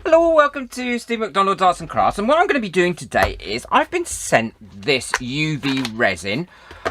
Hello, welcome to Steve McDonald's Arts and Crafts, and what I'm going to be doing today is I've been sent this UV resin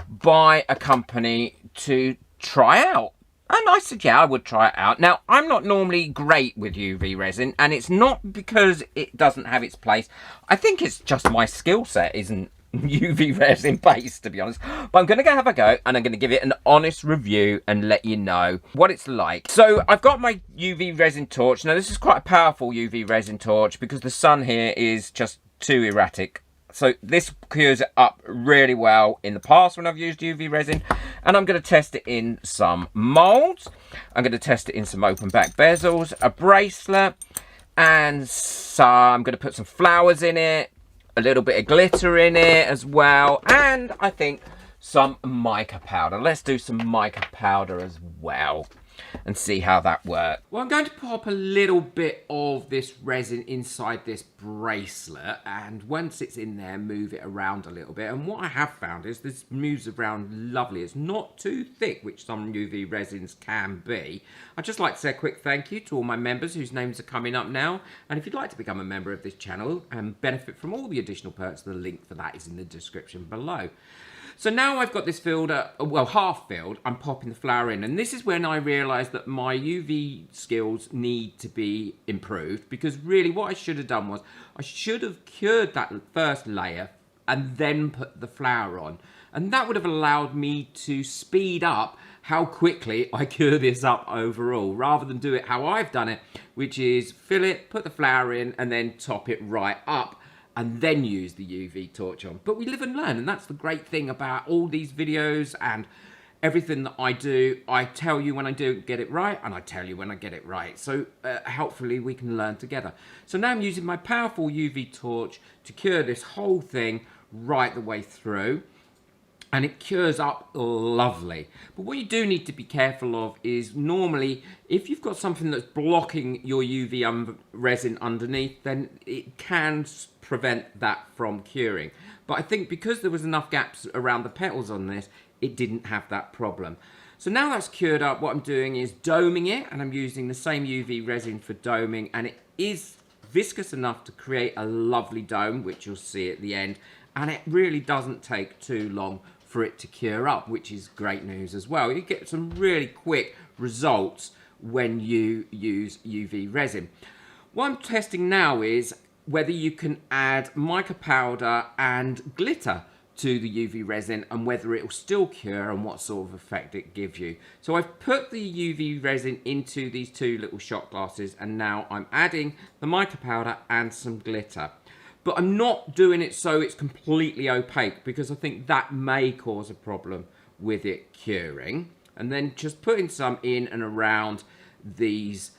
by a company to try out. And I said, yeah, I would try it out. Now, I'm not normally great with UV resin, and it's not because it doesn't have its place. I think it's just my skill set isn't UV resin based, to be honest. But I'm going to go have a go, and I'm going to give it an honest review and let you know what it's like. So I've got my UV resin torch. Now, this is quite a powerful UV resin torch because the sun here is just too erratic. So this cures it up really well in the past when I've used UV resin. And I'm going to test it in some molds. I'm going to test it in some open back bezels, a bracelet, and I'm going to put some flowers in it, a little bit of glitter in it as well, and I think some mica powder. Let's do some mica powder as well and see how that works. Well, I'm going to pop a little bit of this resin inside this bracelet, and once it's in there, move it around a little bit. And what I have found is this moves around lovely. It's not too thick, which some UV resins can be. I'd just like to say a quick thank you to all my members whose names are coming up now. And if you'd like to become a member of this channel and benefit from all the additional perks, the link for that is in the description below. So now I've got this filled up, well, half filled, I'm popping the flower in. And this is when I realised that my UV skills need to be improved, because really what I should have done was I should have cured that first layer and then put the flower on. And that would have allowed me to speed up how quickly I cure this up overall, rather than do it how I've done it, which is fill it, put the flower in, and then top it right up, and then use the UV torch on. But we live and learn, and that's the great thing about all these videos and everything that I do. I tell you when I don't get it right, and I tell you when I get it right. So hopefully we can learn together. So now I'm using my powerful UV torch to cure this whole thing right the way through. And it cures up lovely. But what you do need to be careful of is normally, if you've got something that's blocking your UV resin underneath, then it can prevent that from curing. But I think because there was enough gaps around the petals on this, it didn't have that problem. So now that's cured up, what I'm doing is doming it, and I'm using the same UV resin for doming, and it is viscous enough to create a lovely dome, which you'll see at the end, and it really doesn't take too long for it to cure up, which is great news as well. You get some really quick results when you use UV resin. What I'm testing now is whether you can add mica powder and glitter to the UV resin and whether it will still cure and what sort of effect it gives you. So I've put the UV resin into these two little shot glasses, and now I'm adding the mica powder and some glitter. But I'm not doing it so it's completely opaque, because I think that may cause a problem with it curing. And then just putting some in and around these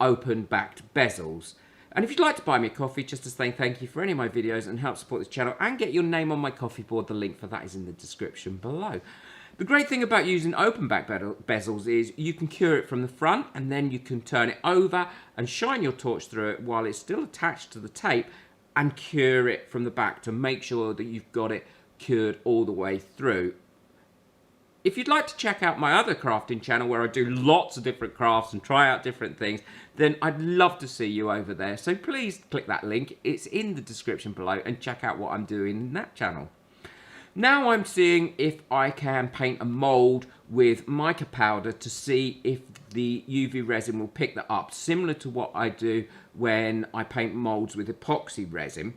open-backed bezels. And if you'd like to buy me a coffee just to say thank you for any of my videos and help support this channel and get your name on my coffee board, the link for that is in the description below. The great thing about using open back bezels is you can cure it from the front, and then you can turn it over and shine your torch through it while it's still attached to the tape, and cure it from the back to make sure that you've got it cured all the way through. If you'd like to check out my other crafting channel where I do lots of different crafts and try out different things, then I'd love to see you over there. So please click that link, it's in the description below, and check out what I'm doing in that channel. Now I'm seeing if I can paint a mold with mica powder to see if the UV resin will pick that up, similar to what I do when I paint molds with epoxy resin.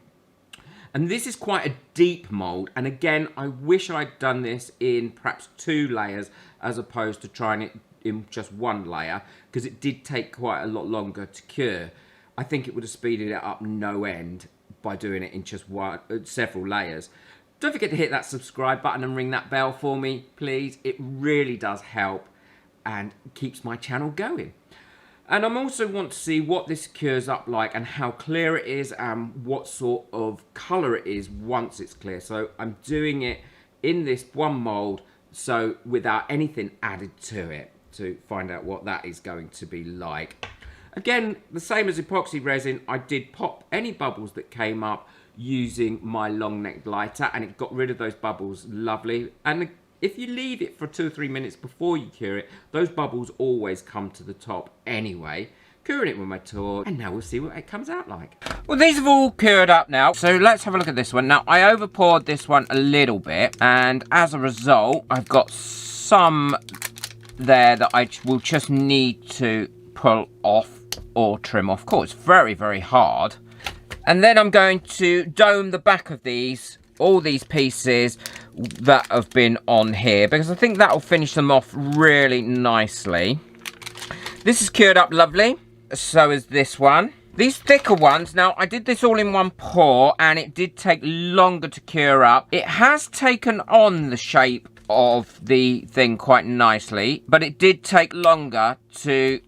And this is quite a deep mold, and again, I wish I'd done this in perhaps 2 layers as opposed to trying it in just 1 layer, because it did take quite a lot longer to cure. I think it would have speeded it up no end by doing it in just several layers. Don't forget to hit that subscribe button and ring that bell for me, please. It really does help and keeps my channel going. And I also want to see what this cures up like and how clear it is and what sort of colour it is once it's clear. So I'm doing it in this one mould, so without anything added to it, to find out what that is going to be like. Again, the same as epoxy resin, I did pop any bubbles that came up using my long neck lighter, and it got rid of those bubbles lovely. And if you leave it for 2 or 3 minutes before you cure it, those bubbles always come to the top anyway, curing it with my torch, and now we'll see what it comes out like. Well, these have all cured up now, so let's have a look at this one. Now, I over-poured this one a little bit, and as a result, I've got some there that I will just need to pull off or trim off. Of course, it's very, very hard. And then I'm going to dome the back of these, all these pieces that have been on here, because I think that will finish them off really nicely. This is cured up lovely, so is this one. These thicker ones, now I did this all in one pour and it did take longer to cure up. It has taken on the shape of the thing quite nicely, but it did take longer to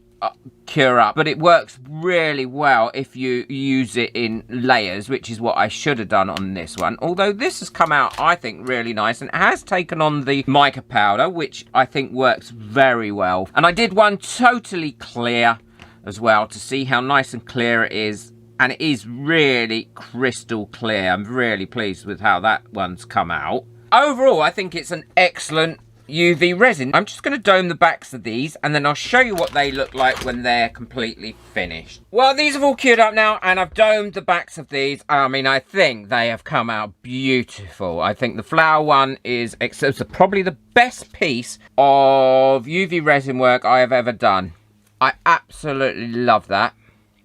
cure up. But it works really well if you use it in layers, which is what I should have done on this one. Although this has come out, I think, really nice, and it has taken on the mica powder, which I think works very well. And I did one totally clear as well to see how nice and clear it is, and it is really crystal clear. I'm really pleased with how that one's come out. Overall, I think it's an excellent UV resin. I'm just going to dome the backs of these, and then I'll show you what they look like when they're completely finished. Well, these have all cured up now, and I've domed the backs of these. I mean, I think they have come out beautiful. I think the flower one is probably the best piece of UV resin work I have ever done. I absolutely love that.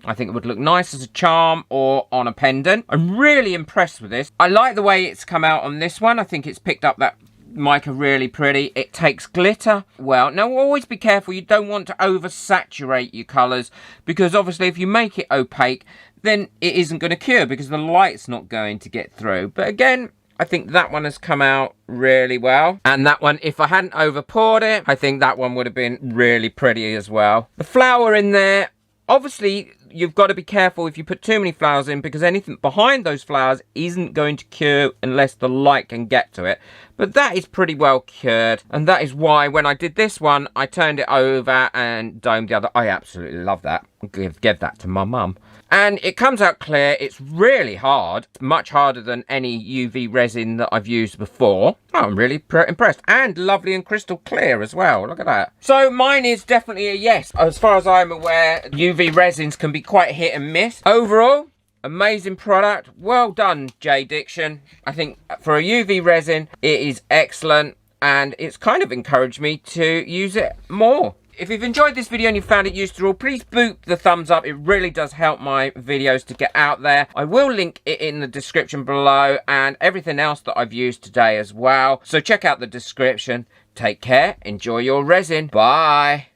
I think it would look nice as a charm or on a pendant. I'm really impressed with this. I like the way it's come out on this one. I think it's picked up that mica really pretty. It takes glitter well. Now, always be careful. You don't want to oversaturate your colours, because obviously if you make it opaque, then it isn't going to cure because the light's not going to get through. But again, I think that one has come out really well. And that one, if I hadn't over poured it, I think that one would have been really pretty as well. The flower in there, obviously you've got to be careful if you put too many flowers in, because anything behind those flowers isn't going to cure unless the light can get to it. But that is pretty well cured, and that is why when I did this one, I turned it over and domed the other. I absolutely love that. Give that to my mum. And it comes out clear. It's really hard, much harder than any UV resin that I've used before. Oh, I'm really impressed, and lovely and crystal clear as well. Look at that. So mine is definitely a yes. As far as I'm aware, UV resins can be quite hit and miss. Overall, amazing product. Well done, JDiction. I think for a UV resin, it is excellent, and it's kind of encouraged me to use it more. If you've enjoyed this video and you found it useful, please boot the thumbs up. It really does help my videos to get out there. I will link it in the description below, and everything else that I've used today as well. So check out the description. Take care. Enjoy your resin. Bye.